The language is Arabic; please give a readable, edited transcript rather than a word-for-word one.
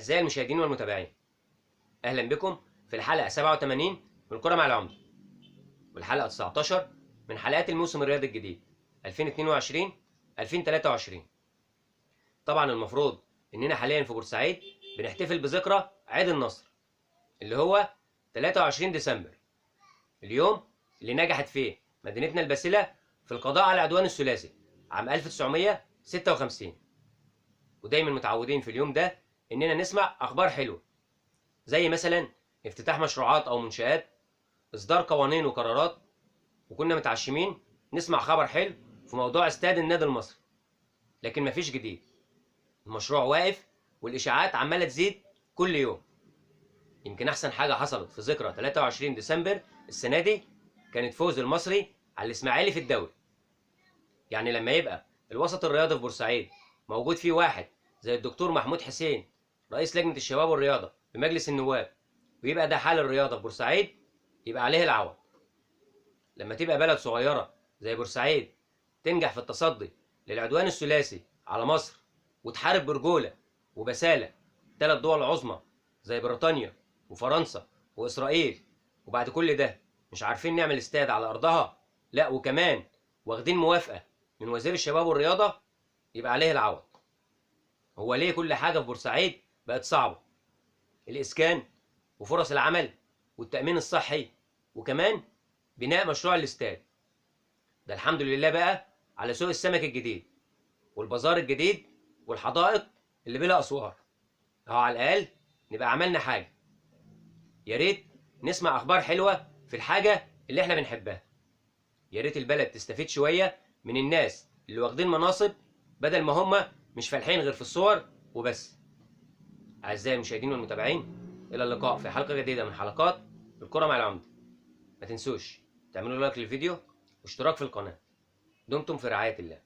أعزائي المشاهدين والمتابعين، أهلا بكم في الحلقة 87 من الكرة مع العمدة، والحلقة 19 من حلقات الموسم الرياضي الجديد 2022-2023. طبعا المفروض إننا حاليا في بورسعيد بنحتفل بذكرى عيد النصر اللي هو 23 ديسمبر، اليوم اللي نجحت فيه مدينتنا الباسلة في القضاء على العدوان الثلاثي عام 1956. ودايما متعودين في اليوم ده إننا نسمع أخبار حلوة، زي مثلا افتتاح مشروعات أو منشآت، إصدار قوانين وقرارات. وكنا متعشمين نسمع خبر حلو في موضوع استاد النادي المصري، لكن مفيش جديد. المشروع واقف والإشاعات عمالة تزيد كل يوم. يمكن أحسن حاجة حصلت في ذكرى 23 ديسمبر السنة دي كانت فوز المصري على الإسماعيلي في الدوري. يعني لما يبقى الوسط الرياضي في بورسعيد موجود فيه واحد زي الدكتور محمود حسين رئيس لجنة الشباب والرياضة بمجلس النواب، ويبقى ده حال الرياضة في بورسعيد، يبقى عليه العوض. لما تبقى بلد صغيرة زي بورسعيد تنجح في التصدي للعدوان الثلاثي على مصر وتحارب برجولة وبسالة 3 دول عظمى زي بريطانيا وفرنسا وإسرائيل، وبعد كل ده مش عارفين نعمل استاد على أرضها، لا وكمان واخدين موافقة من وزير الشباب والرياضة، يبقى عليه العوض. هو ليه كل حاجة في بورسعيد بقت صعبة؟ الإسكان وفرص العمل والتأمين الصحي، وكمان بناء مشروع الاستاد. ده الحمد لله بقى على سوق السمك الجديد والبازار الجديد والحدائق اللي بلا أسوار. أهو على الأقل نبقى عملنا حاجة. يا ريت نسمع أخبار حلوة في الحاجة اللي إحنا بنحبها. يا ريت البلد تستفيد شوية من الناس اللي واخدين مناصب، بدل ما هم مش فالحين غير في الصور وبس. أعزائي المشاهدين والمتابعين، إلى اللقاء في حلقة جديدة من حلقات الكرة مع العمدة. ما تنسوش تعملوا لايك للفيديو واشتراك في القناة. دمتم في رعاية الله.